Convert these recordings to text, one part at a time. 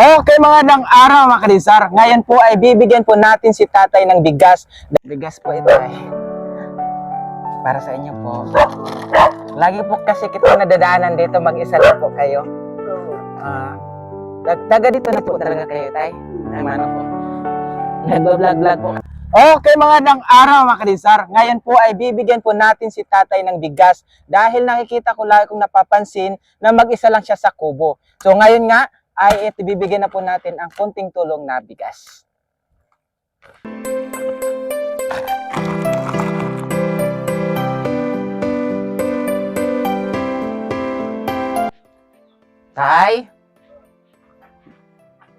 Okay mga ng araw mga kadisar. Ngayon po ay bibigyan po natin si tatay ng bigas. Bigas po ito ay para sa inyo po. Lagi po kasi kita nadadaanan dito, mag-isa lang po kayo. Taga dito na po talaga kayo, tay? Ay, mano po. Nag-vlog po. Okay mga ng araw mga kadisar. Ngayon po ay bibigyan po natin si tatay ng bigas. Dahil nakikita ko lagi kong napapansin na mag-isa lang siya sa kubo. So ngayon nga, ay bibigyan na po natin ang konting tulong na bigas. Tay,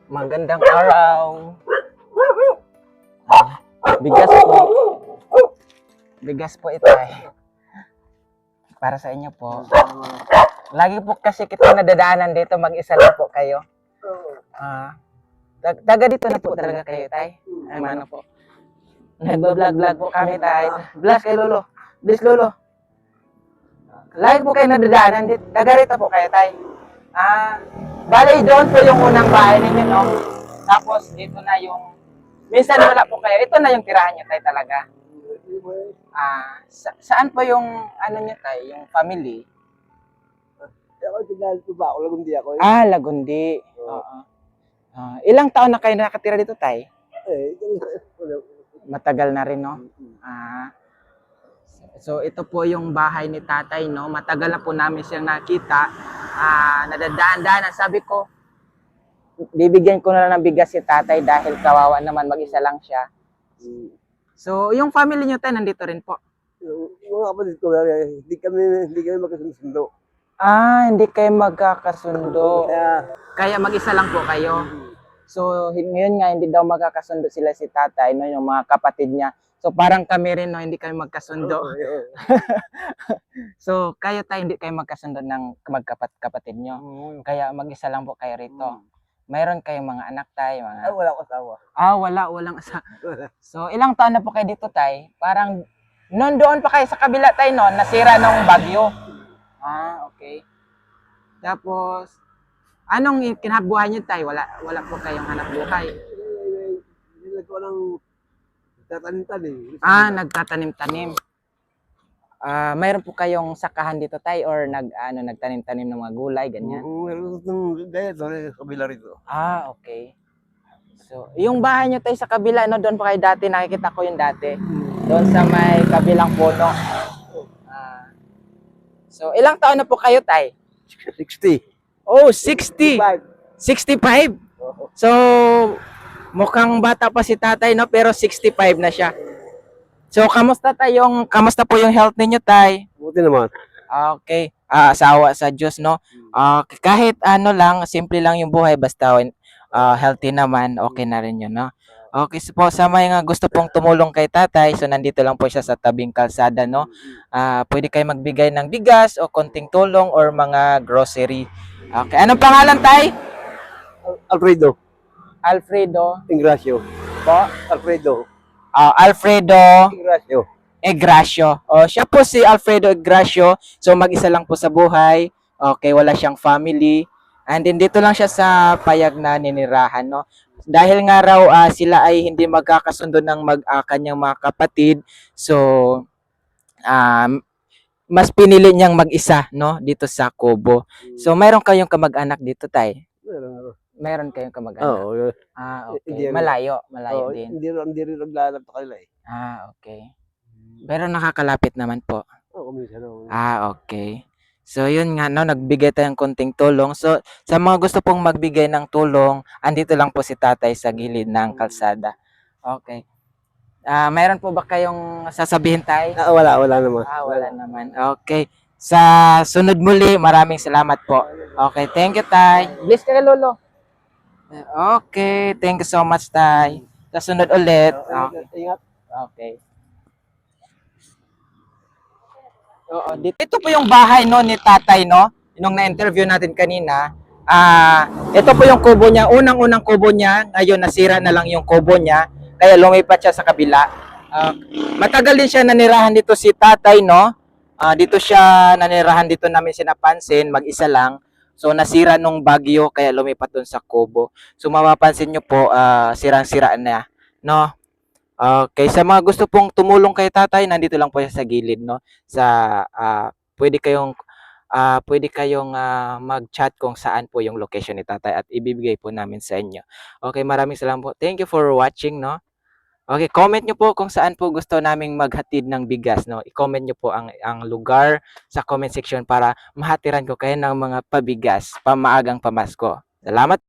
magandang araw. Bigas po. Bigas po ito ay para sa inyo po. Lagi po kasi kita nadadaanan dito, mag-isa lang po kayo. Taga dito na po talaga kayo, tay? Ay, mano po. Nag-vlog po kami, tay. Bless kay Lolo. Bless Lolo. Lagi po kayo nadadaanan dito. Taga rito po kayo, tay. Bali, doon po yung unang bahay ninyo, no? Tapos, dito na yung... Minsan wala po kayo. Ito na yung tirahan nyo, tay, talaga. Saan po yung, ano nyo, tay? Yung family? Ako, tignan ko ba? Lagundi ako. Lagundi. Oo. Ilang taon na kayo nakatira dito, tay? Matagal na rin, no? So, ito po yung bahay ni tatay, no? Matagal na po namin siyang nakita. Nadadaan-daan. Sabi ko, bibigyan ko na lang ng bigas si tatay dahil kawawa naman, mag-isa lang siya. So, yung family nyo, tay, nandito rin po? Yung mga kapatid ko, hindi kami magkasundo. Hindi kayo magkakasundo. Kaya, Kaya mag-isa lang po kayo. So, ngayon nga, hindi daw magkakasundo sila si tatay, no, yung mga kapatid niya. So, parang kami rin, no, hindi kayo magkasundo. So, kayo tayo, hindi kayo magkasundo ng magkapatid nyo. Kaya mag-isa lang po kayo rito. Mayroon kayong mga anak tayo, mga... wala akong asawa. Walang asawa. So, ilang taon na po kayo dito, tay? Parang, noon doon pa kayo sa kabila, tay, no? Nasira ng bagyo. Okay. Tapos, anong kinabuhay niyo, tay? Wala po kayong hanap buhay. Hindi ko ng tatanim-tanim. Nagtatanim-tanim. Mayroon po kayong sakahan dito, tay, or nagtanim-tanim ng mga gulay, ganyan? Meron itong gaya ito, kabila rito. Okay. So, yung bahay niyo, tay, sa kabila, no, doon pa kayo dati, nakikita ko yung dati. Doon sa may kabilang puno. So, ilang taon na po kayo, tay? 60. Oh, 60! 65? So, mukhang bata pa si tatay, no? Pero 65 na siya. So, kamusta po yung health ninyo, tay? Buti naman. Okay. Asawa sa Diyos, no? Kahit ano lang, simple lang yung buhay, basta healthy naman, okay na rin yun, no? Okay, so po, sa mga gusto pong tumulong kay tatay, so nandito lang po siya sa tabing kalsada, no? Pwede kayo magbigay ng bigas o konting tulong or mga grocery. Okay, anong pangalan, tay? Alfredo. Alfredo. Ingracio. Po? Alfredo. Alfredo Ingracio. Egracio. Siya po si Alfredo Egracio. So, mag-isa lang po sa buhay. Okay, wala siyang family. And then, dito lang siya sa payag na ninirahan, no? Dahil nga raw sila ay hindi magkakasundo ng kanyang mga kapatid. So, mas pinili niyang mag-isa, no? Dito sa Kubo. So, mayroon kayong kamag-anak dito, tay? Meron kayong kamag-anak? Oo. Okay. Malayo din. Hindi rin naglalap sa kanila eh. Okay. Pero nakakalapit naman po. Oo, minsan. Okay. So, yun nga, no, nagbigay tayong konting tulong. So, sa mga gusto pong magbigay ng tulong, andito lang po si tatay sa gilid ng kalsada. Okay. Mayroon po ba kayong sasabihin, tay? Wala naman. Wala naman. Okay. Sa sunod muli, maraming salamat po. Okay, thank you, tay. Bless ka, Lolo. Okay, thank you so much, tay. Sa sunod ulit. Okay. Ingat. Okay. Ito po yung bahay, no, ni tatay, no? Nung na-interview natin kanina. Ito po yung kubo niya. Unang-unang kubo niya. Ngayon, nasira na lang yung kubo niya. Kaya lumipat siya sa kabila. Matagal din siya nanirahan dito si tatay, no? Dito siya nanirahan, dito namin sinapansin, mag-isa lang. So nasira nung bagyo kaya lumipat dun sa Kubo. So mapapansin nyo po sirang-sira na, no? Okay, sa mga gusto pong tumulong kay tatay, nandito lang po siya sa gilid, no? Sa pwede kayong mag-chat kung saan po yung location ni tatay at ibibigay po namin sa inyo. Okay, maraming salamat po. Thank you for watching, no? Okay, comment nyo po kung saan po gusto naming maghatid ng bigas, no? I-comment nyo po ang lugar sa comment section para mahatiran ko kayo ng mga pabigas pamaagang pamasko. Salamat.